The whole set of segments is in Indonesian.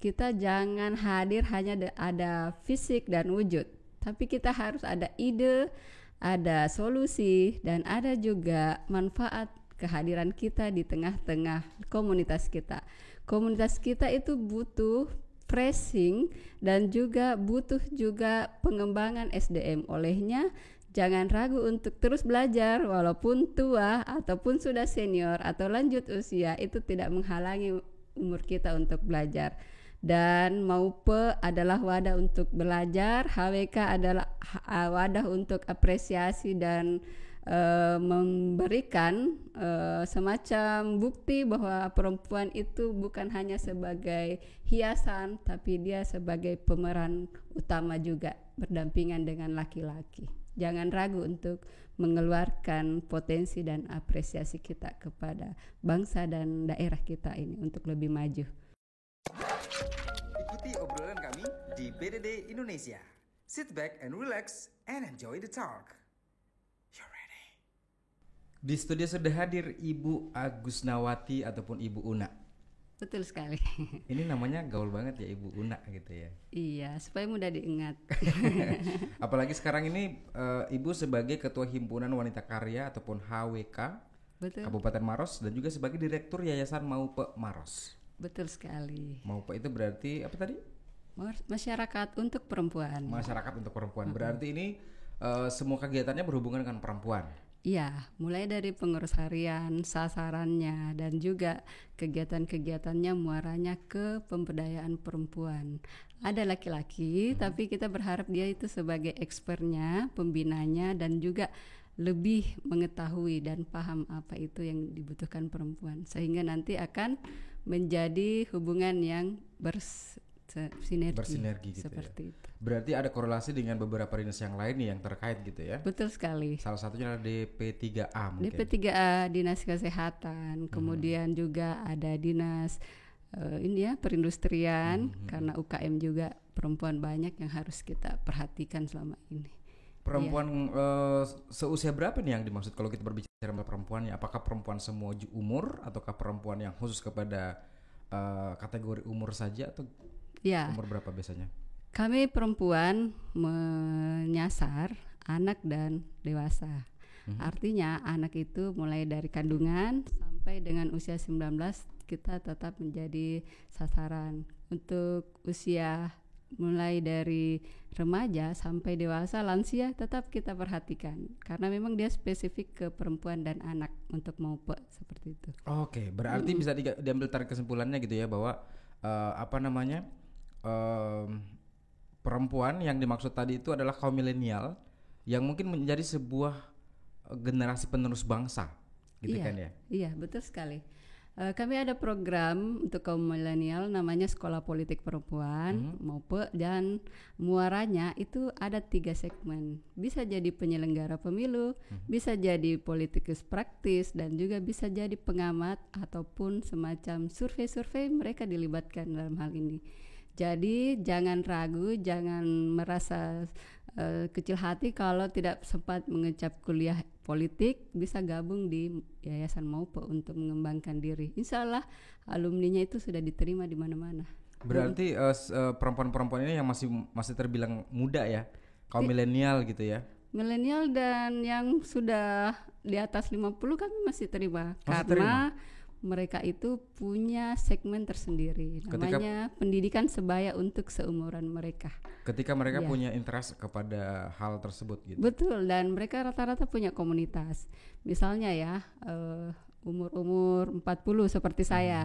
kita jangan hadir hanya ada fisik dan wujud, tapi kita harus ada ide, ada solusi, dan ada juga manfaat kehadiran kita di tengah-tengah komunitas kita. Komunitas kita itu butuh pressing dan juga butuh juga pengembangan SDM. Olehnya jangan ragu untuk terus belajar walaupun tua ataupun sudah senior atau lanjut usia, itu tidak menghalangi umur kita untuk belajar. Dan MAUPE adalah wadah untuk belajar, HWK adalah wadah untuk apresiasi dan memberikan semacam bukti bahwa perempuan itu bukan hanya sebagai hiasan, tapi dia sebagai pemeran utama juga berdampingan dengan laki-laki. Jangan ragu untuk mengeluarkan potensi dan apresiasi kita kepada bangsa dan daerah kita ini untuk lebih maju. Ikuti obrolan kami di PDD Indonesia. Sit back and relax and enjoy the talk. You're ready. Di studio sudah hadir Ibu Agusnawati ataupun Ibu Una. Betul sekali. Ini namanya gaul banget ya, Ibu Una gitu ya. Iya, supaya mudah diingat. Apalagi sekarang ini Ibu sebagai Ketua Himpunan Wanita Karya ataupun HWK Betul. Kabupaten Maros dan juga sebagai Direktur Yayasan MAUPE Maros. Betul sekali. MAUPE itu berarti apa tadi? Masyarakat untuk perempuan. Masyarakat untuk perempuan. Berarti ini semua kegiatannya berhubungan dengan perempuan. Iya, mulai dari pengurus harian, sasarannya, dan juga kegiatan-kegiatannya muaranya ke pemberdayaan perempuan. Ada laki-laki, tapi kita berharap dia itu sebagai expertnya, pembinanya, dan juga lebih mengetahui dan paham apa itu yang dibutuhkan perempuan. Sehingga nanti akan menjadi hubungan yang bersinergi gitu seperti ya. itu. Berarti ada korelasi dengan beberapa dinas yang lain nih yang terkait gitu ya. Betul sekali. Salah satunya adalah DP3A mungkin. DP3A Dinas Kesehatan, kemudian juga ada Dinas perindustrian, karena UKM juga perempuan banyak yang harus kita perhatikan selama ini. Perempuan seusia berapa nih yang dimaksud kalau kita berbicara tentang perempuannya? Apakah perempuan semua umur ataukah perempuan yang khusus kepada kategori umur saja atau umur berapa biasanya? Kami perempuan menyasar anak dan dewasa. Artinya anak itu mulai dari kandungan sampai dengan usia 19 kita tetap menjadi sasaran. Untuk usia mulai dari remaja sampai dewasa, lansia tetap kita perhatikan karena memang dia spesifik ke perempuan dan anak untuk MAUPE seperti itu. Oke, berarti bisa diambil tarik kesimpulannya gitu ya bahwa perempuan yang dimaksud tadi itu adalah kaum milenial yang mungkin menjadi sebuah generasi penerus bangsa, gitu kan ya? Iya, betul sekali. Kami ada program untuk kaum milenial namanya Sekolah Politik Perempuan, MAUPE, dan muaranya itu ada 3 segmen. Bisa jadi penyelenggara pemilu, bisa jadi politikus praktis, dan juga bisa jadi pengamat ataupun semacam survei-survei mereka dilibatkan dalam hal ini. Jadi jangan ragu, jangan merasa kecil hati kalau tidak sempat mengecap kuliah politik, bisa gabung di Yayasan MAUPE untuk mengembangkan diri. Insya Allah alumninya itu sudah diterima di mana-mana. Berarti perempuan-perempuan ini yang masih terbilang muda ya, kaum milenial gitu ya? Milenial dan yang sudah di atas 50 kami masih terima. Karena mereka itu punya segmen tersendiri, namanya pendidikan sebaya untuk seumuran mereka. Ketika mereka punya interest kepada hal tersebut gitu. Betul, dan mereka rata-rata punya komunitas. Misalnya ya, umur 40 seperti saya.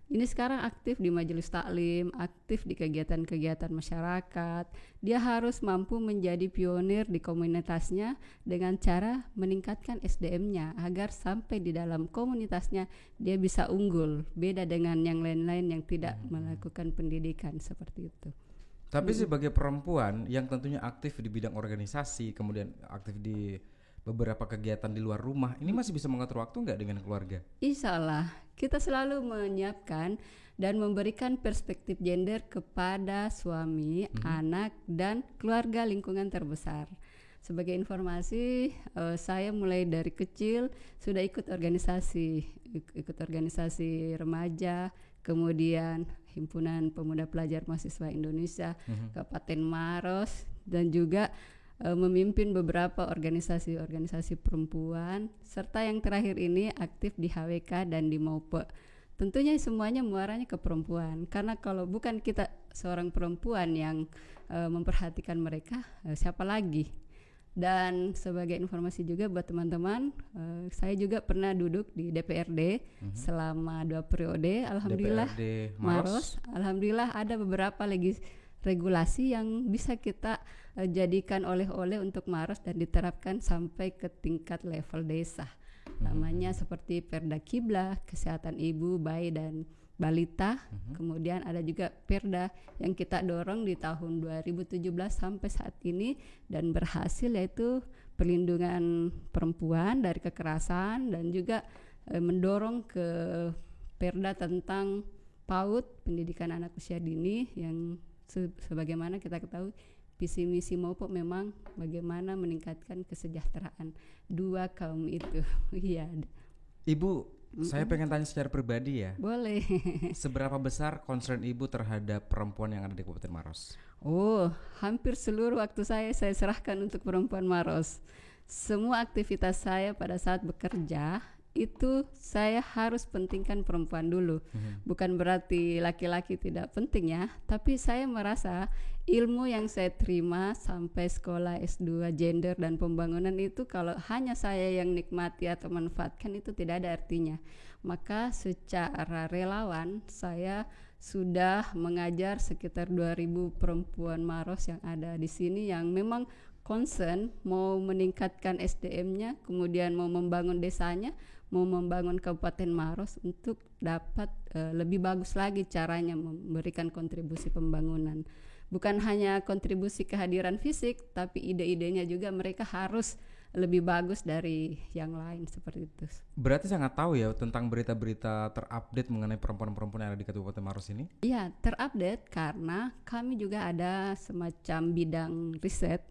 Ini sekarang aktif di majelis taklim, aktif di kegiatan-kegiatan masyarakat. Dia harus mampu menjadi pionir di komunitasnya dengan cara meningkatkan SDM-nya agar sampai di dalam komunitasnya dia bisa unggul, beda dengan yang lain-lain yang tidak melakukan pendidikan seperti itu. Tapi sebagai perempuan yang tentunya aktif di bidang organisasi, kemudian aktif di beberapa kegiatan di luar rumah, ini masih bisa mengatur waktu nggak dengan keluarga? Insya Allah, kita selalu menyiapkan dan memberikan perspektif gender kepada suami, anak, dan keluarga lingkungan terbesar. Sebagai informasi, saya mulai dari kecil sudah ikut organisasi remaja, kemudian Himpunan Pemuda Pelajar Mahasiswa Indonesia, Kabupaten Maros, dan juga memimpin beberapa organisasi-organisasi perempuan, serta yang terakhir ini aktif di HWK dan di MOPE. Tentunya semuanya muaranya ke perempuan, karena kalau bukan kita seorang perempuan yang memperhatikan mereka, siapa lagi? Dan sebagai informasi juga buat teman-teman, saya juga pernah duduk di DPRD selama 2 periode. Alhamdulillah, DPRD Maros, alhamdulillah ada beberapa regulasi yang bisa kita jadikan oleh-oleh untuk Maros dan diterapkan sampai ke tingkat level desa. Namanya seperti Perda Kiblah, kesehatan ibu, bayi dan balita. Kemudian ada juga Perda yang kita dorong di tahun 2017 sampai saat ini dan berhasil, yaitu perlindungan perempuan dari kekerasan, dan juga mendorong ke Perda tentang PAUD, pendidikan anak usia dini, yang sebagaimana kita ketahui visi misi MOPE memang bagaimana meningkatkan kesejahteraan dua kaum itu. Iya. Ibu, saya pengen tanya secara pribadi ya. Boleh. Seberapa besar concern Ibu terhadap perempuan yang ada di Kabupaten Maros? Oh, hampir seluruh waktu saya serahkan untuk perempuan Maros. Semua aktivitas saya pada saat bekerja itu saya harus pentingkan perempuan dulu. Bukan berarti laki-laki tidak penting ya, tapi saya merasa ilmu yang saya terima sampai sekolah S2 gender dan pembangunan itu kalau hanya saya yang nikmati atau manfaatkan itu tidak ada artinya. Maka secara relawan saya sudah mengajar sekitar 2.000 perempuan Maros yang ada di sini yang memang concern mau meningkatkan SDM-nya, kemudian mau membangun desanya, mau membangun Kabupaten Maros untuk dapat lebih bagus lagi caranya memberikan kontribusi pembangunan. Bukan hanya kontribusi kehadiran fisik, tapi ide-idenya juga mereka harus lebih bagus dari yang lain, seperti itu. Berarti sangat tahu ya tentang berita-berita terupdate mengenai perempuan-perempuan yang ada di Kabupaten Maros ini? Iya, terupdate karena kami juga ada semacam bidang riset.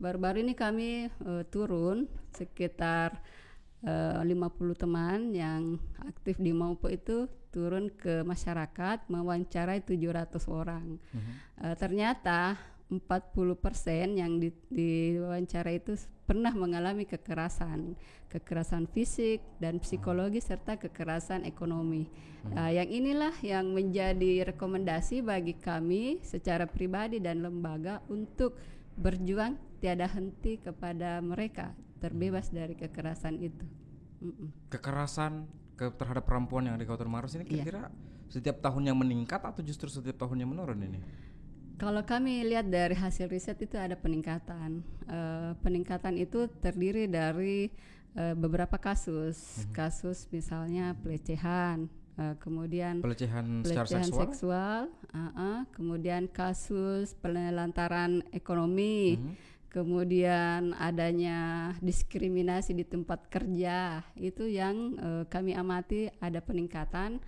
Baru-baru ini kami turun sekitar 50 teman yang aktif di MOPE itu turun ke masyarakat mewawancarai 700 orang. Ternyata 40% yang diwawancara itu pernah mengalami kekerasan fisik dan psikologi serta kekerasan ekonomi. Yang inilah yang menjadi rekomendasi bagi kami secara pribadi dan lembaga untuk berjuang tiada henti kepada mereka terbebas dari kekerasan itu. Kekerasan terhadap perempuan yang di Kabupaten Maros ini kira-kira setiap tahunnya meningkat atau justru setiap tahunnya menurun ini? Kalau kami lihat dari hasil riset itu ada peningkatan. Peningkatan itu terdiri dari beberapa kasus. Kasus misalnya pelecehan, kemudian pelecehan secara seksual, kemudian kasus penelantaran ekonomi, kemudian adanya diskriminasi di tempat kerja. Itu yang kami amati ada peningkatan.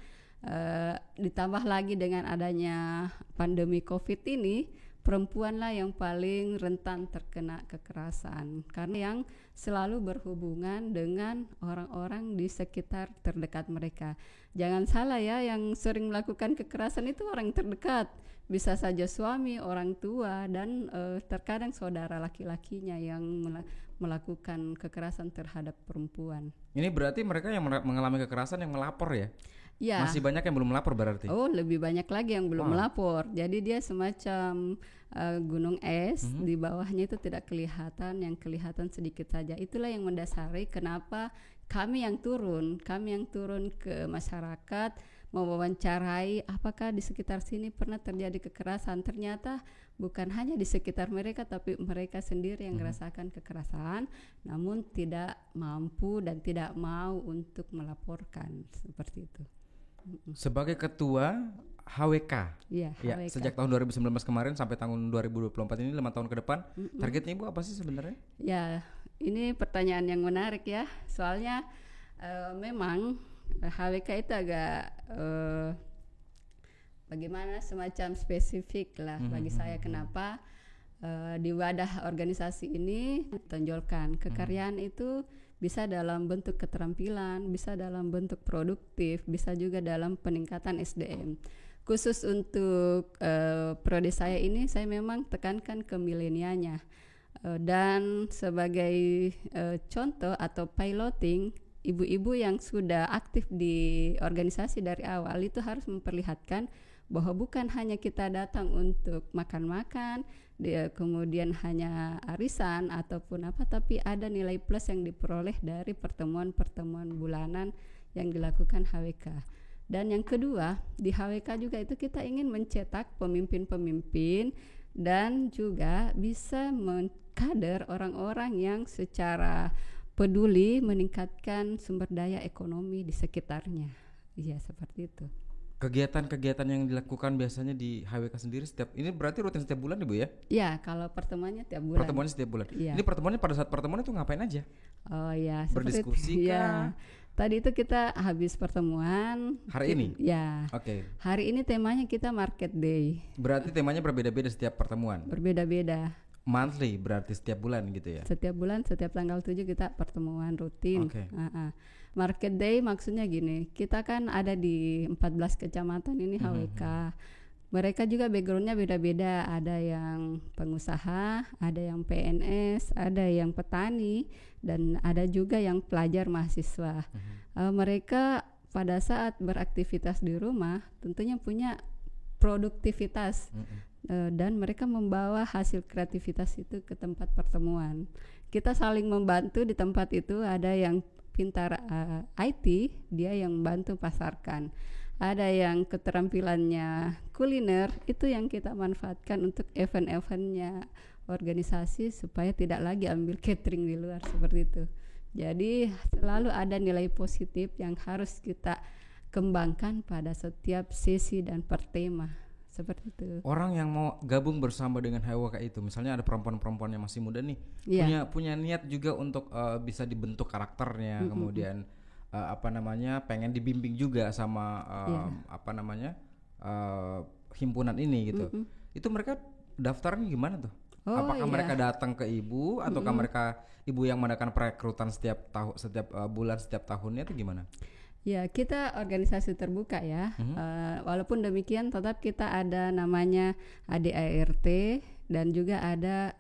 Ditambah lagi dengan adanya pandemi COVID ini, perempuanlah yang paling rentan terkena kekerasan karena yang selalu berhubungan dengan orang-orang di sekitar terdekat mereka. Jangan salah ya, yang sering melakukan kekerasan itu orang terdekat, bisa saja suami, orang tua, dan terkadang saudara laki-lakinya yang melakukan kekerasan terhadap perempuan. Ini berarti mereka yang mengalami kekerasan yang melapor ya? Ya. Masih banyak yang belum melapor berarti? Oh, lebih banyak lagi yang belum melapor. Jadi dia semacam gunung es, di bawahnya itu tidak kelihatan, yang kelihatan sedikit saja. Itulah yang mendasari kenapa kami yang turun ke masyarakat, mewawancarai apakah di sekitar sini pernah terjadi kekerasan. Ternyata bukan hanya di sekitar mereka, tapi mereka sendiri yang merasakan kekerasan, namun tidak mampu dan tidak mau untuk melaporkan, seperti itu. Sebagai ketua HWK, ya, HWK. Sejak tahun 2019 kemarin sampai tahun 2024 ini 5 tahun ke depan, targetnya Ibu apa sih sebenarnya? Ya, ini pertanyaan yang menarik ya, soalnya memang HWK itu agak bagaimana semacam spesifik lah bagi saya. Kenapa di wadah organisasi ini tonjolkan kekaryaan itu Bisa dalam bentuk keterampilan, bisa dalam bentuk produktif, bisa juga dalam peningkatan SDM. Khusus untuk prodi saya ini, saya memang tekankan ke milenialnya. Dan sebagai contoh atau piloting, ibu-ibu yang sudah aktif di organisasi dari awal itu harus memperlihatkan bahwa bukan hanya kita datang untuk makan-makan, kemudian hanya arisan ataupun apa, tapi ada nilai plus yang diperoleh dari pertemuan-pertemuan bulanan yang dilakukan HWK. Dan yang kedua, di HWK juga itu kita ingin mencetak pemimpin-pemimpin dan juga bisa mengkader orang-orang yang secara peduli meningkatkan sumber daya ekonomi di sekitarnya. Iya, seperti itu. Kegiatan-kegiatan yang dilakukan biasanya di HWK sendiri ini berarti rutin setiap bulan Ibu ya? Iya, kalau pertemuannya tiap bulan. Pertemuannya setiap bulan. Ya. Ini pertemuannya pada saat pertemuan itu ngapain aja? Oh ya, berdiskusi kah? Ya. Tadi itu kita habis pertemuan. Hari ini? Ya. Oke. Hari ini temanya kita Market Day. Berarti temanya berbeda-beda setiap pertemuan? Berbeda-beda. Monthly berarti setiap bulan gitu ya? Setiap bulan, setiap tanggal 7 kita pertemuan rutin. Oke. Market Day maksudnya gini, kita kan ada di 14 kecamatan ini HWK. Mereka juga backgroundnya beda-beda, ada yang pengusaha, ada yang PNS, ada yang petani, dan ada juga yang pelajar mahasiswa. Mereka pada saat beraktivitas di rumah tentunya punya produktivitas, dan mereka membawa hasil kreativitas itu ke tempat pertemuan. Kita saling membantu di tempat itu, ada yang pintar IT, dia yang bantu pasarkan. Ada yang keterampilannya kuliner, itu yang kita manfaatkan untuk event-eventnya organisasi supaya tidak lagi ambil catering di luar seperti itu. Jadi selalu ada nilai positif yang harus kita kembangkan pada setiap sesi dan per tema. Seperti itu. Orang yang mau gabung bersama dengan HWK itu, misalnya ada perempuan-perempuan yang masih muda nih, punya niat juga untuk bisa dibentuk karakternya, kemudian pengen dibimbing juga sama himpunan ini gitu. Itu mereka daftarnya gimana tuh? Apakah mereka datang ke ibu ataukah mereka ibu yang mengadakan perekrutan setiap bulan setiap tahunnya itu gimana? Ya, kita organisasi terbuka ya. Walaupun demikian tetap kita ada namanya ADART dan juga ada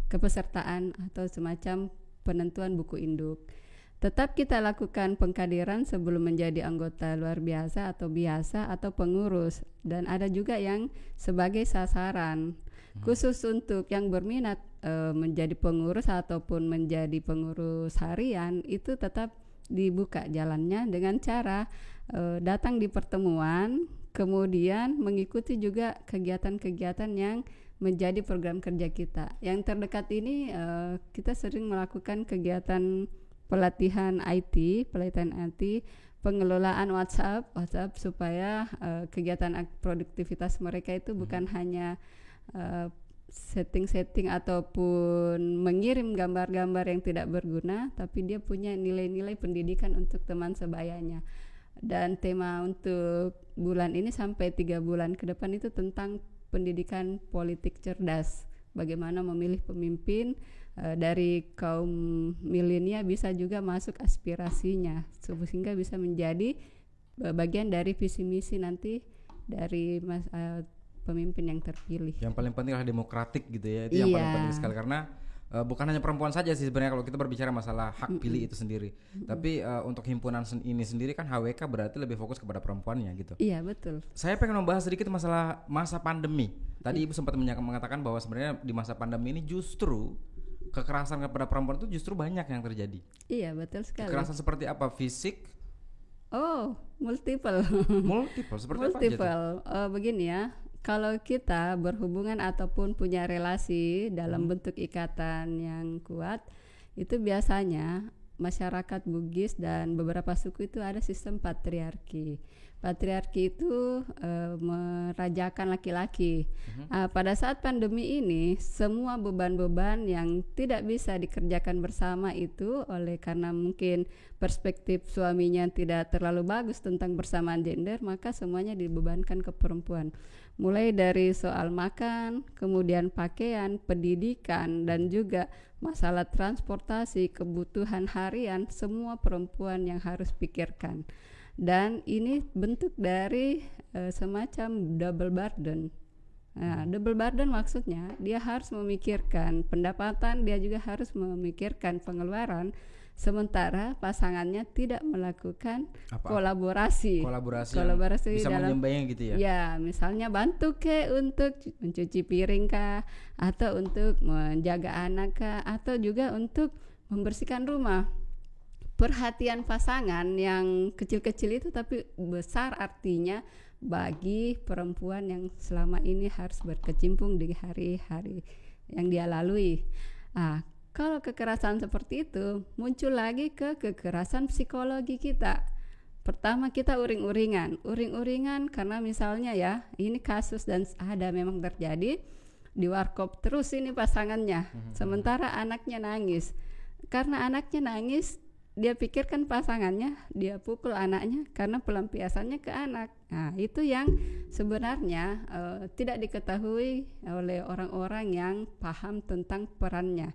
kepesertaan atau semacam penentuan buku induk. Tetap kita lakukan pengkaderan sebelum menjadi anggota luar biasa atau pengurus, dan ada juga yang sebagai sasaran. Khusus untuk yang berminat menjadi pengurus ataupun menjadi pengurus harian, itu tetap dibuka jalannya dengan cara datang di pertemuan, kemudian mengikuti juga kegiatan-kegiatan yang menjadi program kerja kita. Yang terdekat ini kita sering melakukan kegiatan pelatihan IT, pengelolaan WhatsApp supaya kegiatan produktivitas mereka itu bukan hanya setting ataupun mengirim gambar-gambar yang tidak berguna, tapi dia punya nilai-nilai pendidikan untuk teman sebayanya. Dan tema untuk bulan ini sampai 3 bulan ke depan itu tentang pendidikan politik cerdas, bagaimana memilih pemimpin dari kaum milenial bisa juga masuk aspirasinya sehingga bisa menjadi bagian dari visi misi nanti dari pemimpin yang terpilih. Yang paling penting adalah demokratik gitu ya. Itu yang paling penting sekali, karena bukan hanya perempuan saja sih sebenarnya kalau kita berbicara masalah hak pilih itu sendiri. Tapi untuk himpunan ini sendiri kan HWK berarti lebih fokus kepada perempuannya gitu. Iya, betul. Saya pengen membahas sedikit masalah masa pandemi. Tadi Ibu sempat mengatakan bahwa sebenarnya di masa pandemi ini justru kekerasan kepada perempuan itu justru banyak yang terjadi. Iya, betul sekali. Kekerasan seperti apa? Fisik? Oh, multiple. Seperti multiple. Apa aja tuh? Begini ya. Kalau kita berhubungan ataupun punya relasi dalam bentuk ikatan yang kuat, itu biasanya masyarakat Bugis dan beberapa suku itu ada sistem patriarki. Patriarki itu merajakan laki-laki. Pada saat pandemi ini, semua beban-beban yang tidak bisa dikerjakan bersama itu karena mungkin perspektif suaminya tidak terlalu bagus tentang persamaan gender, maka semuanya dibebankan ke perempuan. mulai dari soal makan, kemudian pakaian, pendidikan, dan juga masalah transportasi, kebutuhan harian, semua perempuan yang harus pikirkan. Dan ini bentuk dari semacam double burden. Nah, double burden maksudnya dia harus memikirkan pendapatan, dia juga harus memikirkan pengeluaran, sementara pasangannya tidak melakukan kolaborasi bisa dalam menyembayang gitu ya. Ya, misalnya bantu untuk mencuci piring kah, atau untuk menjaga anak kah, atau juga untuk membersihkan rumah. Perhatian pasangan yang kecil-kecil itu tapi besar artinya bagi perempuan yang selama ini harus berkecimpung di hari-hari yang dia lalui. Kalau kekerasan seperti itu, muncul lagi ke kekerasan psikologi kita. Pertama kita uring-uringan karena misalnya ya, ini kasus dan ada memang terjadi di warkop terus ini pasangannya, sementara anaknya nangis. Karena anaknya nangis, dia pikirkan pasangannya, dia pukul anaknya karena pelampiasannya ke anak. Nah, itu yang sebenarnya tidak diketahui oleh orang-orang yang paham tentang perannya.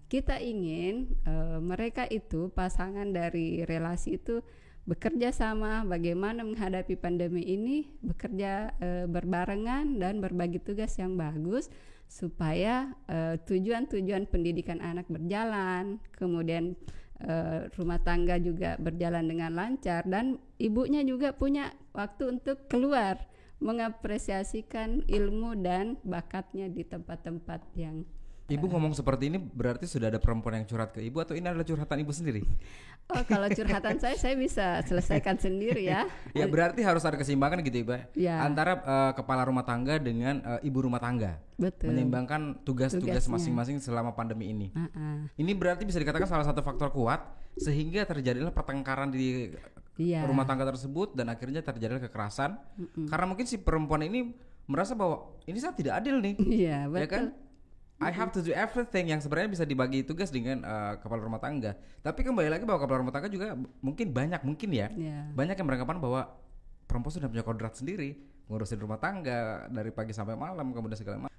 Kita ingin mereka itu, pasangan dari relasi itu bekerja sama bagaimana menghadapi pandemi ini, bekerja berbarengan dan berbagi tugas yang bagus supaya tujuan-tujuan pendidikan anak berjalan, kemudian rumah tangga juga berjalan dengan lancar, dan ibunya juga punya waktu untuk keluar mengapresiasikan ilmu dan bakatnya di tempat-tempat yang Ibu ngomong seperti ini berarti sudah ada perempuan yang curhat ke ibu, atau ini adalah curhatan ibu sendiri? Kalau curhatan saya bisa selesaikan sendiri ya. Ya berarti harus ada keseimbangan gitu Ibu ya. Antara kepala rumah tangga dengan ibu rumah tangga. Betul. Menyeimbangkan tugas-tugas masing-masing selama pandemi ini. Ini berarti bisa dikatakan salah satu faktor kuat sehingga terjadilah pertengkaran di rumah tangga tersebut, dan akhirnya terjadilah kekerasan. Karena mungkin si perempuan ini merasa bahwa ini saya tidak adil nih. Iya, betul. Ya kan? I have to do everything, yang sebenarnya bisa dibagi tugas dengan kepala rumah tangga. Tapi kembali lagi bahwa kepala rumah tangga juga mungkin banyak yang beranggapan bahwa perempuan sudah punya kodrat sendiri ngurusin rumah tangga dari pagi sampai malam, kemudian segala macam.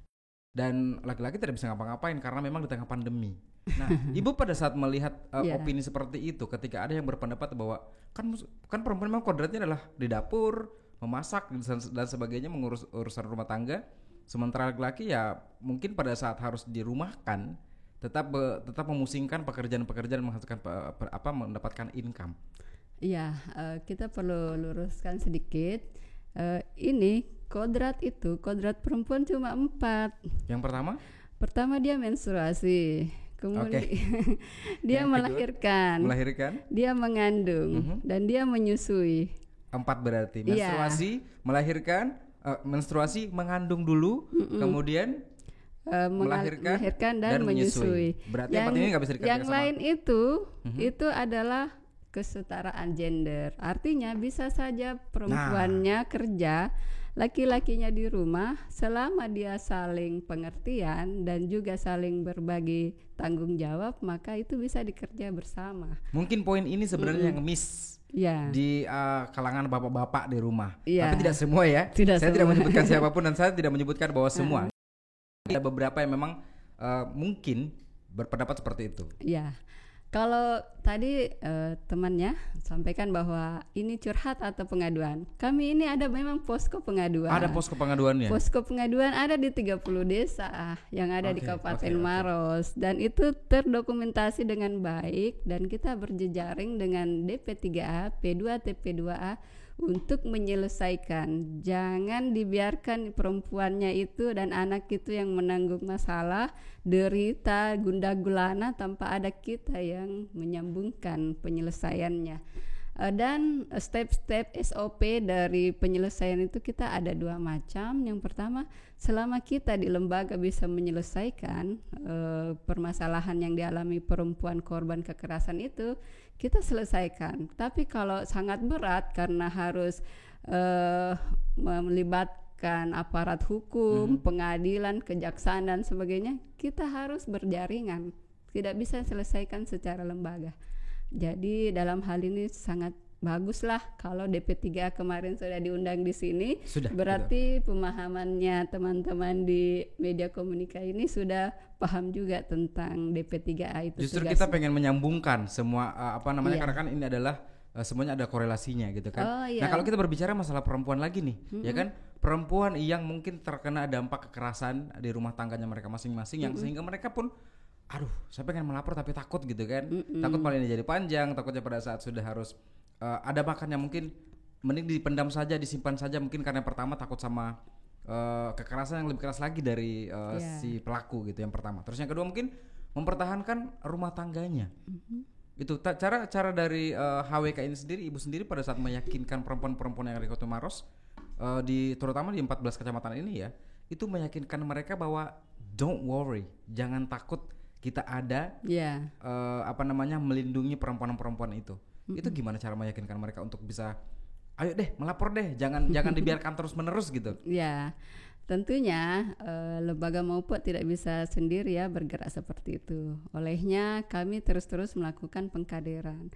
Dan laki-laki tidak bisa ngapa-ngapain karena memang di tengah pandemi. Nah, ibu pada saat melihat opini seperti itu, ketika ada yang berpendapat bahwa kan perempuan memang kodratnya adalah di dapur, memasak dan sebagainya, mengurus urusan rumah tangga. Sementara laki-laki ya mungkin pada saat harus dirumahkan tetap memusingkan pekerjaan-pekerjaan, menghasilkan mendapatkan income. Iya, kita perlu luruskan sedikit. Ini kodrat perempuan cuma 4. Yang pertama dia menstruasi, kemudian dia melahirkan, dia mengandung, dan dia menyusui. 4 berarti menstruasi, melahirkan, menstruasi, mengandung dulu, kemudian melahirkan dan menyusui. Berarti yang 4 ini nggak bisa dikatakan yang sama. Lain itu adalah kesetaraan gender. Artinya bisa saja perempuannya kerja, laki-lakinya di rumah, selama dia saling pengertian dan juga saling berbagi tanggung jawab, maka itu bisa dikerja bersama. Mungkin poin ini sebenarnya yang miss di kalangan bapak-bapak di rumah. Tapi tidak semua ya. Saya tidak menyebutkan siapapun, dan saya tidak menyebutkan bahwa semua. Ada beberapa yang memang mungkin berpendapat seperti itu. Iya. Kalau tadi temannya sampaikan bahwa ini curhat atau pengaduan, kami ini ada memang posko pengaduan. Ada posko pengaduannya? Posko pengaduan ada di 30 desa yang ada di Kabupaten Maros, dan itu terdokumentasi dengan baik, dan kita berjejaring dengan DP3A, P2, TP2A untuk menyelesaikan. Jangan dibiarkan perempuannya itu dan anak itu yang menanggung masalah, derita, gundah gulana tanpa ada kita yang menyambungkan penyelesaiannya. Dan step-step SOP dari penyelesaian itu kita ada 2 macam. Yang pertama, selama kita di lembaga bisa menyelesaikan permasalahan yang dialami perempuan korban kekerasan itu, kita selesaikan. Tapi kalau sangat berat karena harus melibatkan aparat hukum, pengadilan, kejaksaan dan sebagainya, kita harus berjaringan. Tidak bisa selesaikan secara lembaga. Jadi dalam hal ini sangat baguslah kalau DP3A kemarin sudah diundang di sini. Sudah. Berarti pemahamannya teman-teman di media komunikasi ini sudah paham juga tentang DP3A itu. Justru tugasnya. kita pengen menyambungkan semua Iya. karena kan ini adalah semuanya ada korelasinya gitu kan. Oh, iya. Nah kalau kita berbicara masalah perempuan lagi nih, ya kan, perempuan yang mungkin terkena dampak kekerasan di rumah tangganya mereka masing-masing, yang sehingga mereka pun, aduh, saya pengen melapor tapi takut gitu kan, takut malah ini jadi panjang, takutnya pada saat sudah harus ada makannya mungkin mending dipendam saja, disimpan saja, mungkin karena pertama takut sama kekerasan yang lebih keras lagi dari si pelaku gitu yang pertama. Terus yang kedua mungkin mempertahankan rumah tangganya. Itu cara dari HWK ini sendiri, ibu sendiri pada saat meyakinkan perempuan-perempuan yang ada di Kota Maros, terutama di 14 kecamatan ini ya, itu meyakinkan mereka bahwa don't worry, jangan takut, kita ada melindungi perempuan-perempuan itu. Itu gimana cara meyakinkan mereka untuk bisa, ayo deh melapor deh, jangan dibiarkan terus-menerus gitu. Ya. Tentunya lembaga Maupok tidak bisa sendiri ya bergerak seperti itu. Olehnya kami terus-terus melakukan pengkaderan.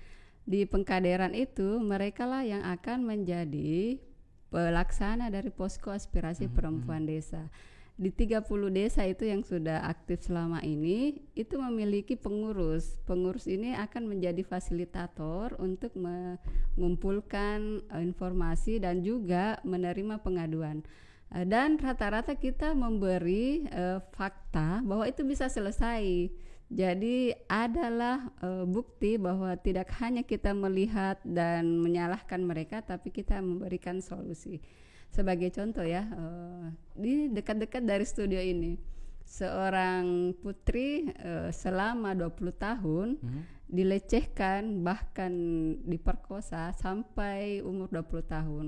Di pengkaderan itu mereka lah yang akan menjadi pelaksana dari posko aspirasi perempuan desa. Di 30 desa itu yang sudah aktif selama ini itu memiliki pengurus. Pengurus ini akan menjadi fasilitator untuk mengumpulkan informasi dan juga menerima pengaduan. Dan rata-rata kita memberi fakta bahwa itu bisa selesai. Jadi adalah bukti bahwa tidak hanya kita melihat dan menyalahkan mereka, tapi kita memberikan solusi. Sebagai contoh ya, di dekat-dekat dari studio ini, seorang putri selama 20 tahun dilecehkan, bahkan diperkosa sampai umur 20 tahun.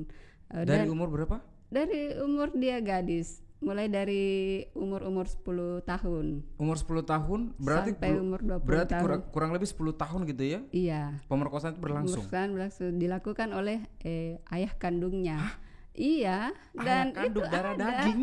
Dari umur berapa? Dari umur dia gadis, mulai dari umur 10 tahun. Umur 10 tahun berarti sampai umur 20 berarti tahun. kurang lebih 10 tahun gitu ya? Iya. Pemerkosaan itu berlangsung. Berlangsung dilakukan oleh ayah kandungnya. Iya, dan ayah kandung itu darah ada. daging.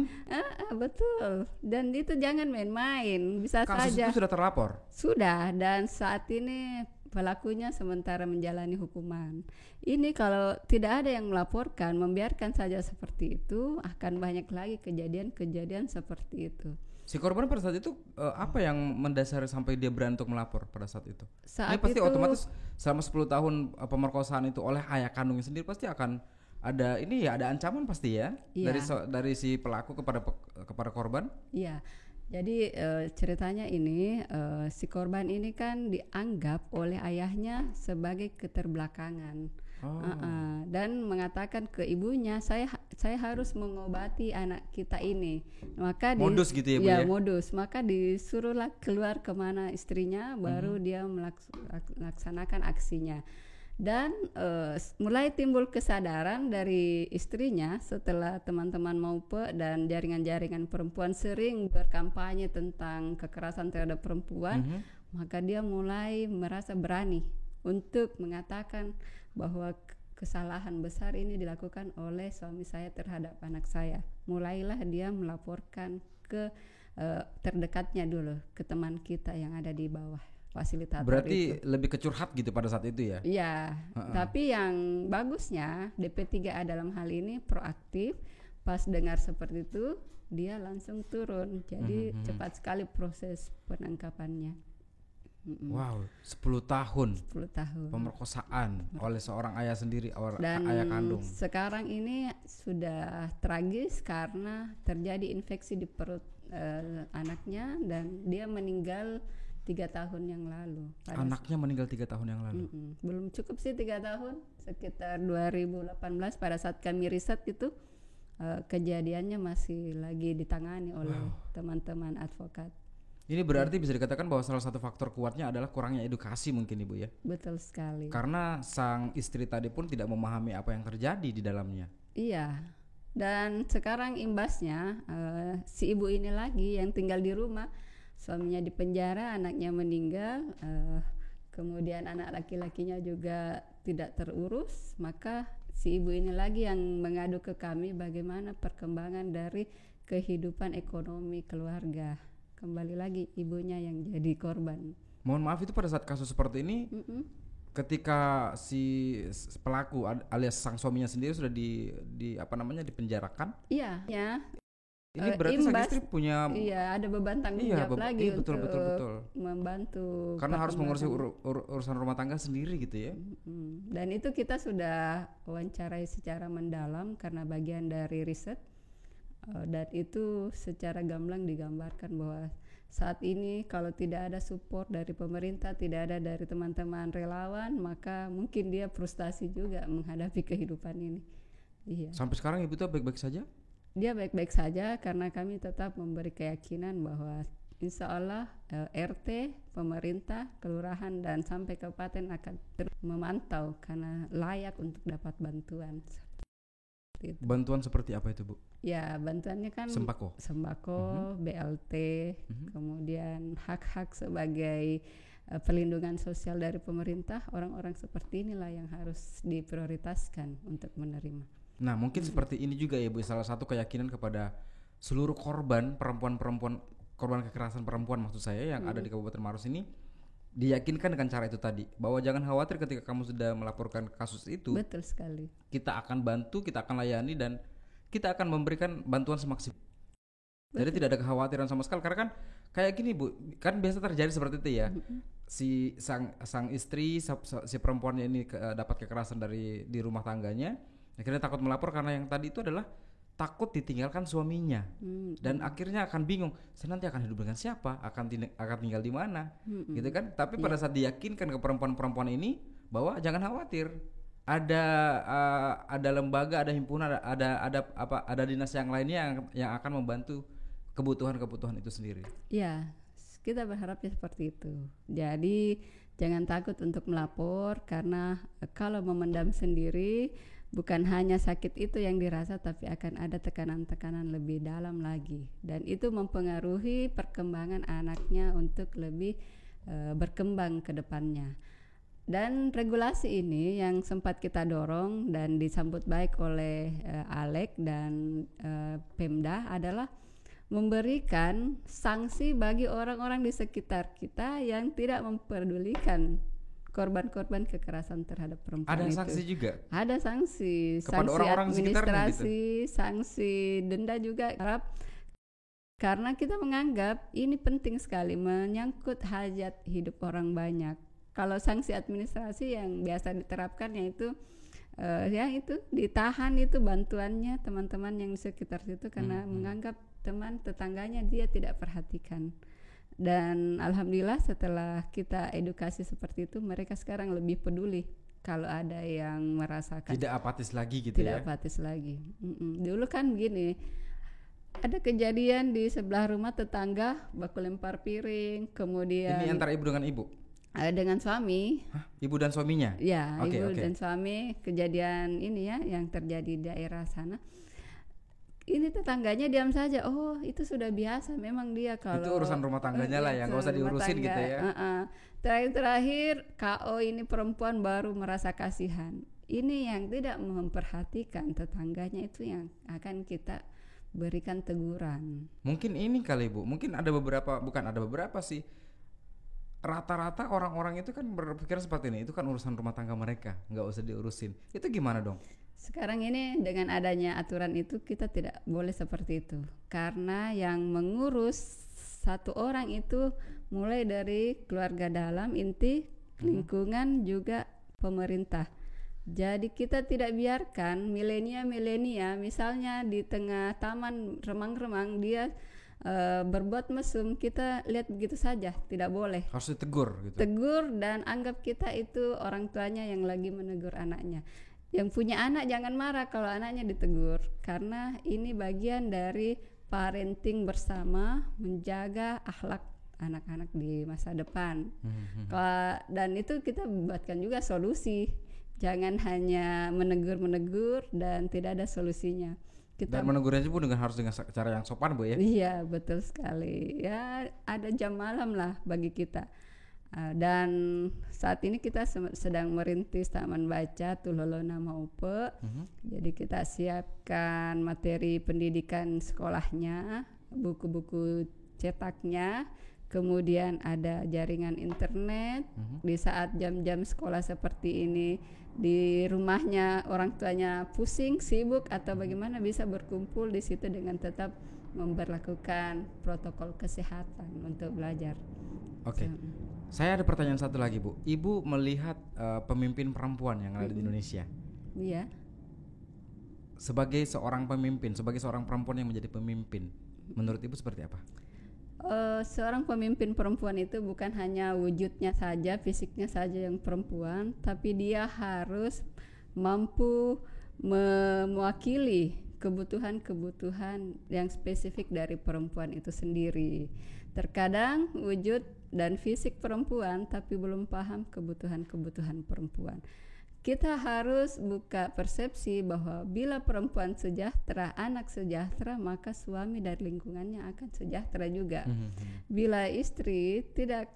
Betul. Dan itu jangan main-main, bisa Kasus saja. itu sudah terlapor? Sudah, dan saat ini pelakunya sementara menjalani hukuman. Ini kalau tidak ada yang melaporkan, membiarkan saja seperti itu, akan banyak lagi kejadian-kejadian seperti itu. Si korban pada saat itu apa yang mendasari sampai dia berani untuk melapor pada saat itu? Saat Ini pasti itu, otomatis selama 10 tahun pemerkosaan itu oleh ayah kandungnya sendiri pasti akan ada ancaman pasti ya, iya. dari si pelaku kepada korban. Iya. Jadi ceritanya ini si korban ini kan dianggap oleh ayahnya sebagai keterbelakangan. Dan mengatakan ke ibunya, saya harus mengobati anak kita ini. Maka modus gitu ya Bu ya? Modus. Maka disuruhlah keluar kemana istrinya, baru dia melaksanakan aksinya. Dan mulai timbul kesadaran dari istrinya setelah teman-teman Maupok dan jaringan-jaringan perempuan sering berkampanye tentang kekerasan terhadap perempuan, maka dia mulai merasa berani untuk mengatakan bahwa kesalahan besar ini dilakukan oleh suami saya terhadap anak saya. Mulailah dia melaporkan ke terdekatnya dulu, ke teman kita yang ada di bawah. Fasilitator. Berarti itu lebih kecurhat gitu pada saat itu ya? Iya, tapi yang bagusnya DP3A dalam hal ini proaktif. Pas dengar seperti itu dia langsung turun. Jadi cepat sekali proses penangkapannya. Wow, 10 tahun 10 tahun pemerkosaan oleh seorang ayah sendiri, dan ayah kandung. Sekarang ini sudah tragis karena terjadi infeksi di perut anaknya dan dia meninggal 3 tahun yang lalu. Anaknya meninggal 3 tahun yang lalu. Belum cukup sih 3 tahun, sekitar 2018 pada saat kami riset itu kejadiannya masih lagi ditangani oleh teman-teman advokat. Ini berarti bisa dikatakan bahwa salah satu faktor kuatnya adalah kurangnya edukasi mungkin Ibu ya? Betul sekali. Karena sang istri tadi pun tidak memahami apa yang terjadi di dalamnya. Iya. Dan sekarang imbasnya si ibu ini lagi yang tinggal di rumah. Suaminya di penjara, anaknya meninggal, kemudian anak laki-lakinya juga tidak terurus. Maka si ibu ini lagi yang mengadu ke kami bagaimana perkembangan dari kehidupan ekonomi keluarga. Kembali lagi ibunya yang jadi korban. Mohon maaf, itu pada saat kasus seperti ini ketika si pelaku alias sang suaminya sendiri sudah di apa namanya dipenjarakan. Iya, ya. Ini berarti sang istri punya ada beban tanggung jawab lagi betul, untuk betul. membantu karena harus mengurusi urusan rumah tangga sendiri gitu ya. Dan itu kita sudah wawancarai secara mendalam karena bagian dari riset, dan itu secara gamblang digambarkan bahwa saat ini kalau tidak ada support dari pemerintah, tidak ada dari teman-teman relawan, maka mungkin dia frustasi juga menghadapi kehidupan ini. Iya. Sampai sekarang ibu tuh baik-baik saja? Dia baik-baik saja karena kami tetap memberi keyakinan bahwa insya Allah RT, pemerintah, kelurahan dan sampai kabupaten akan terus memantau karena layak untuk dapat bantuan. Bantuan seperti apa itu, Bu? Ya, bantuannya kan sembako, BLT, kemudian hak-hak sebagai perlindungan sosial dari pemerintah. Orang-orang seperti inilah yang harus diprioritaskan untuk menerima. Nah, mungkin seperti ini juga ya, Bu, salah satu keyakinan kepada seluruh korban perempuan-perempuan, korban kekerasan perempuan maksud saya yang ada di Kabupaten Maros ini, diyakinkan dengan cara itu tadi, bahwa jangan khawatir ketika kamu sudah melaporkan kasus itu. Betul sekali. Kita akan bantu, kita akan layani dan kita akan memberikan bantuan semaksimal. Jadi tidak ada kekhawatiran sama sekali karena kan kayak gini, Bu, kan biasa terjadi seperti itu ya. Si sang istri si perempuannya ini dapat kekerasan di rumah tangganya. Akhirnya takut melapor karena yang tadi itu adalah takut ditinggalkan suaminya, dan akhirnya akan bingung, saya nanti akan hidup dengan siapa, akan tinggal di mana, gitu kan? Tapi pada saat diyakinkan ke perempuan-perempuan ini bahwa jangan khawatir, ada lembaga, ada himpunan, ada dinas yang lainnya yang akan membantu kebutuhan itu sendiri. Ya, kita berharapnya seperti itu. Jadi jangan takut untuk melapor karena kalau memendam sendiri, bukan hanya sakit itu yang dirasa, tapi akan ada tekanan-tekanan lebih dalam lagi, dan itu mempengaruhi perkembangan anaknya untuk lebih berkembang ke depannya. Dan regulasi ini yang sempat kita dorong dan disambut baik oleh ALEK dan Pemda adalah memberikan sanksi bagi orang-orang di sekitar kita yang tidak memperdulikan korban-korban kekerasan terhadap perempuan. Ada itu. Sanksi juga? Ada sanksi. Kepada sanksi orang-orang administrasi, gitu? Sanksi denda juga. Karena kita menganggap ini penting sekali, menyangkut hajat hidup orang banyak. Kalau sanksi administrasi yang biasa diterapkan yaitu itu ditahan itu bantuannya teman-teman yang di sekitar situ karena menganggap teman tetangganya dia tidak perhatikan. Dan alhamdulillah setelah kita edukasi seperti itu, mereka sekarang lebih peduli kalau ada yang merasakan. Tidak apatis lagi gitu ya? Tidak apatis lagi. Dulu kan gini, ada kejadian di sebelah rumah tetangga baku lempar piring, kemudian. Ini antara ibu dengan ibu? Dengan suami. Hah? Ibu dan suaminya? Ya, ibu dan suami, kejadian ini ya yang terjadi di daerah sana. Ini tetangganya diam saja. Oh, itu sudah biasa. Memang dia kalau itu urusan rumah tangganya lah ya, nggak usah diurusin gitu ya. Terakhir KO ini perempuan baru merasa kasihan. Ini yang tidak memperhatikan tetangganya itu yang akan kita berikan teguran. Mungkin ini kali, Bu. Mungkin ada beberapa sih. Rata-rata orang-orang itu kan berpikir seperti ini. Itu kan urusan rumah tangga mereka, nggak usah diurusin. Itu gimana dong? Sekarang ini dengan adanya aturan itu kita tidak boleh seperti itu, karena yang mengurus satu orang itu mulai dari keluarga dalam inti, lingkungan, juga pemerintah. Jadi kita tidak biarkan milenia misalnya di tengah taman remang-remang dia berbuat mesum, kita lihat begitu saja, tidak boleh. Harus ditegur gitu. Tegur dan anggap kita itu orang tuanya yang lagi menegur anaknya. Yang punya anak jangan marah kalau anaknya ditegur, karena ini bagian dari parenting bersama, menjaga akhlak anak-anak di masa depan. Dan itu kita buatkan juga solusi, jangan hanya menegur dan tidak ada solusinya. Dan menegurnya pun harus dengan cara yang sopan, Bu ya. Iya, betul sekali. Ya, ada jam malam lah bagi kita. Dan saat ini kita sedang merintis taman baca Tulolona Maupe. Jadi kita siapkan materi pendidikan sekolahnya, buku-buku cetaknya, kemudian ada jaringan internet. Di saat jam-jam sekolah seperti ini, di rumahnya orang tuanya pusing, sibuk atau bagaimana, bisa berkumpul di situ dengan tetap memberlakukan protokol kesehatan untuk belajar. Oke. Saya ada pertanyaan satu lagi, Bu. Ibu melihat pemimpin perempuan yang ada di Indonesia. Iya. Sebagai seorang pemimpin, sebagai seorang perempuan yang menjadi pemimpin, menurut Ibu seperti apa? Seorang pemimpin perempuan itu bukan hanya wujudnya saja, fisiknya saja yang perempuan, tapi dia harus mampu mewakili kebutuhan-kebutuhan yang spesifik dari perempuan itu sendiri. Terkadang wujud dan fisik perempuan tapi belum paham kebutuhan-kebutuhan perempuan. Kita harus buka persepsi bahwa bila perempuan sejahtera, anak sejahtera, maka suami dan lingkungannya akan sejahtera juga. Bila istri tidak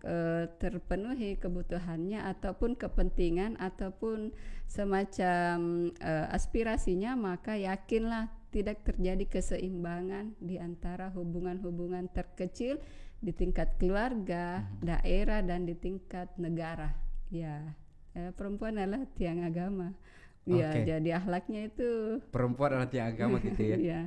terpenuhi kebutuhannya ataupun kepentingan ataupun semacam aspirasinya, maka yakinlah tidak terjadi keseimbangan di antara hubungan-hubungan terkecil di tingkat keluarga, daerah, dan di tingkat negara. Ya. Perempuan adalah tiang agama. Ya, jadi akhlaknya itu perempuan adalah tiang agama gitu ya. Ya,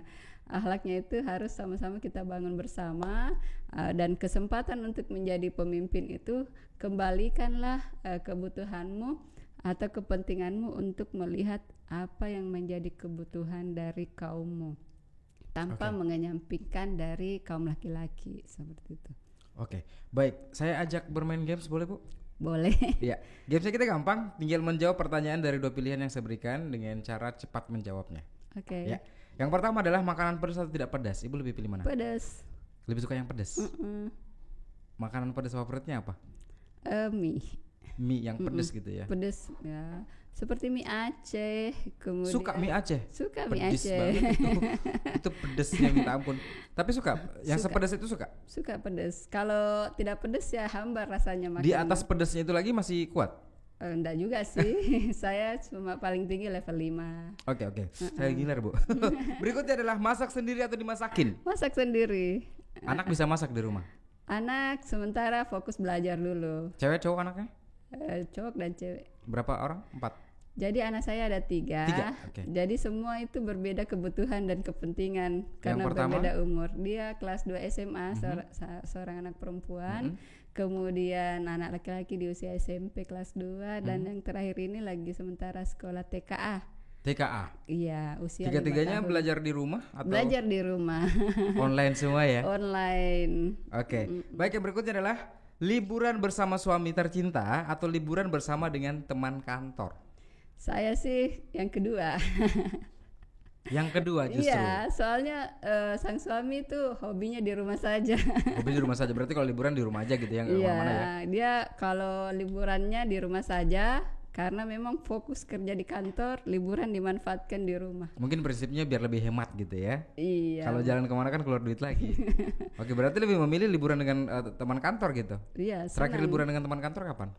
akhlaknya itu harus sama-sama kita bangun bersama, dan kesempatan untuk menjadi pemimpin itu kembalikanlah kebutuhanmu atau kepentinganmu untuk melihat apa yang menjadi kebutuhan dari kaummu tanpa mengenyampingkan dari kaum laki-laki seperti itu. Oke, baik. Saya ajak bermain games, boleh, Bu? Boleh. Ya, gamesnya kita gampang, tinggal menjawab pertanyaan dari 2 pilihan yang saya berikan dengan cara cepat menjawabnya. Oke. Ya, yang pertama adalah makanan pedas atau tidak pedas. Ibu lebih pilih mana? Pedas. Lebih suka yang pedas. Makanan pedas favoritnya apa? Mie. Mie yang pedas gitu ya. Pedas ya. Seperti mie Aceh, kemudian suka mie Aceh. Suka mie pedes Aceh. Banget itu pedesnya minta ampun. Tapi suka yang sepedas itu suka. Suka pedas. Kalau tidak pedas ya hambar rasanya makan. Di atas pedasnya itu lagi masih kuat? Enggak juga sih. Saya cuma paling tinggi level 5. Oke. Saya gilar, Bu. Berikutnya adalah masak sendiri atau dimasakin? Masak sendiri. Anak bisa masak di rumah? Anak sementara fokus belajar dulu. Cewek cowok anaknya? Cowok dan cewek. Berapa orang? 4. Jadi anak saya ada 3. Okay. Jadi semua itu berbeda kebutuhan dan kepentingan karena pertama, berbeda umur. Dia kelas 2 SMA, seorang anak perempuan. Kemudian anak laki-laki di usia SMP kelas 2 dan yang terakhir ini lagi sementara sekolah TKA. TKA? Iya, usia 5 Tiga-tiganya tahun. belajar di rumah atau? Belajar di rumah. Online semua ya? Online. Oke. Baik, yang berikutnya adalah liburan bersama suami tercinta atau liburan bersama dengan teman kantor? Saya sih yang kedua. Yang kedua justru. Iya, soalnya sang suami itu hobinya di rumah saja. Hobi di rumah saja, berarti kalau liburan di rumah aja gitu ya, nggak kemana-mana ya? Dia kalau liburannya di rumah saja karena memang fokus kerja di kantor, liburan dimanfaatkan di rumah. Mungkin prinsipnya biar lebih hemat gitu ya. Iya. Kalau jalan kemana kan keluar duit lagi. Oke, berarti lebih memilih liburan dengan teman kantor gitu. Iya. Terakhir senang. liburan dengan teman kantor kapan?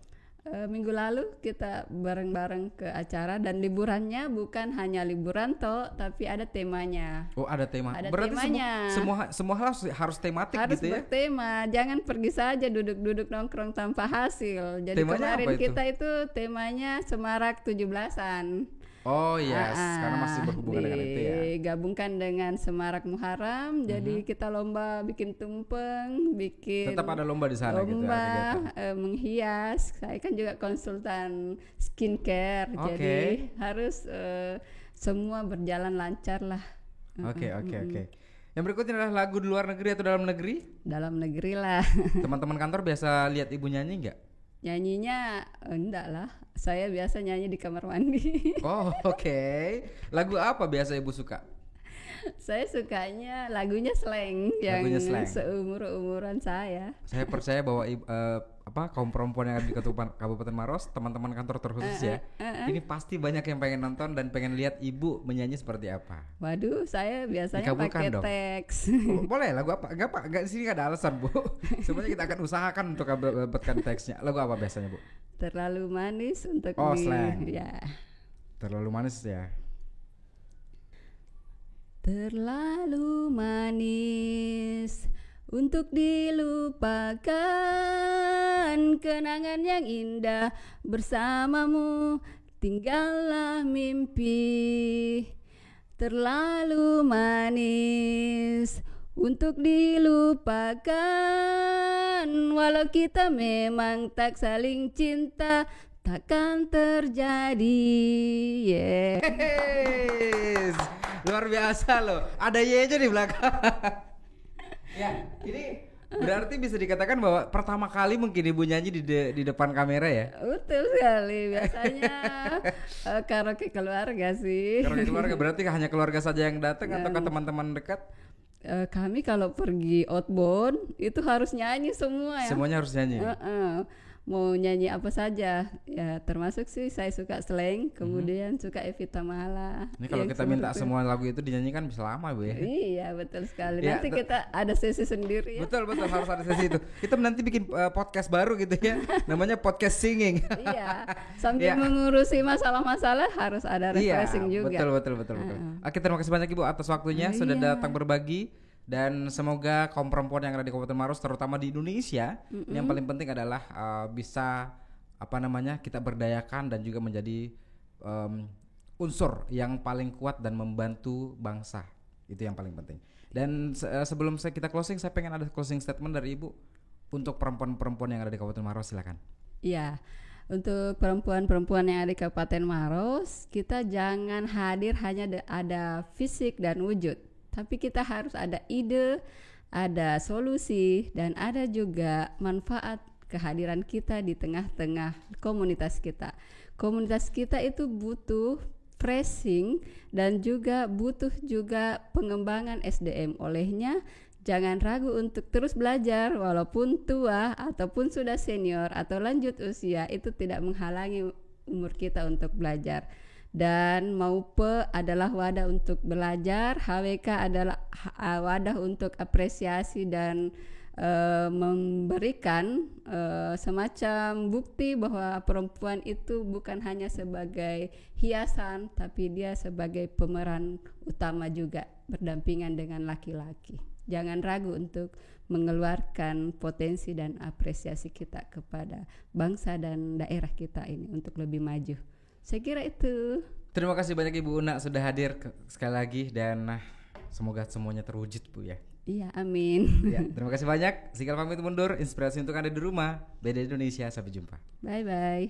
Minggu lalu kita bareng-bareng ke acara dan liburannya bukan hanya liburan tapi ada temanya. Oh, ada tema. Ada berarti temanya. semua hal harus tematik harus gitu ya. Harus bertema, jangan pergi saja duduk-duduk nongkrong tanpa hasil. Jadi temanya kemarin apa itu? kita itu temanya Semarak 17-an. Oh yes, karena masih berhubungan dengan itu ya. Digabungkan dengan Semarak Muharram, jadi kita lomba bikin tumpeng, Tetap ada lomba di sana gitu. Lomba menghias. Saya kan juga konsultan skincare, jadi harus semua berjalan lancar lah. Oke. Yang berikutnya adalah lagu di luar negeri atau dalam negeri? Dalam negeri lah. Teman-teman kantor biasa lihat ibu nyanyi nggak? Nyanyinya enggak lah, saya biasa nyanyi di kamar mandi. Oh oke. Lagu apa biasa ibu suka? Saya sukanya lagunya slang yang seumur-umuran saya. Saya percaya bahwa kaum perempuan yang ada di Kabupaten Maros, teman-teman kantor terkhusus ya, ini pasti banyak yang pengen nonton dan pengen lihat ibu menyanyi seperti apa. Waduh, saya biasanya pakai teks. Boleh, lagu apa? Gak di sini gak ada alasan, Bu. Sebenarnya kita akan usahakan untuk dapatkan teksnya. Lagu apa biasanya, Bu? Terlalu manis untuk slang. Ya. Terlalu manis ya. Terlalu manis untuk dilupakan, kenangan yang indah bersamamu, tinggallah mimpi terlalu manis untuk dilupakan, walau kita memang tak saling cinta, takkan terjadi. Yes. Luar biasa loh. Ada Y-nya di belakang. Ya, ini berarti bisa dikatakan bahwa pertama kali mungkin ibu nyanyi di depan kamera ya? Betul sekali. Biasanya karaoke keluarga sih. Karaoke keluarga berarti hanya keluarga saja yang datang atau teman-teman dekat? Kami kalau pergi outbound itu harus nyanyi semua ya. Semuanya harus nyanyi. Mau nyanyi apa saja ya, termasuk sih saya suka slang, kemudian suka Evita Mala. Ini kalau kita minta semua lagu itu dinyanyikan bisa lama Bu ya. Iya betul sekali. Ya, nanti kita ada sesi sendiri ya. Betul harus ada sesi itu. Kita nanti bikin podcast baru gitu ya, namanya podcast singing. Iya, sambil mengurusi masalah-masalah harus ada refreshing juga. Betul. Oke, terima kasih banyak Ibu atas waktunya sudah datang berbagi. Dan semoga kaum perempuan yang ada di Kabupaten Maros, terutama di Indonesia, yang paling penting adalah bisa kita berdayakan dan juga menjadi unsur yang paling kuat dan membantu bangsa. Itu yang paling penting. Dan sebelum kita closing, saya pengen ada closing statement dari Ibu untuk perempuan-perempuan yang ada di Kabupaten Maros, silakan. Iya. Untuk perempuan-perempuan yang ada di Kabupaten Maros, kita jangan hadir hanya ada fisik dan wujud, tapi kita harus ada ide, ada solusi, dan ada juga manfaat kehadiran kita di tengah-tengah komunitas kita. Komunitas kita itu butuh pressing dan juga butuh juga pengembangan SDM. Olehnya jangan ragu untuk terus belajar, walaupun tua ataupun sudah senior atau lanjut usia, itu tidak menghalangi umur kita untuk belajar. Dan MAUPE adalah wadah untuk belajar, HWK adalah wadah untuk apresiasi dan memberikan semacam bukti bahwa perempuan itu bukan hanya sebagai hiasan, tapi dia sebagai pemeran utama juga berdampingan dengan laki-laki. Jangan ragu untuk mengeluarkan potensi dan apresiasi kita kepada bangsa dan daerah kita ini untuk lebih maju. Saya kira itu. Terima kasih banyak Ibu Una sudah hadir sekali lagi dan semoga semuanya terwujud Bu ya. Iya, amin. Ya, terima kasih banyak. Sikal pamit mundur. Inspirasi untuk Anda di rumah. Beda Indonesia. Sampai jumpa. Bye bye.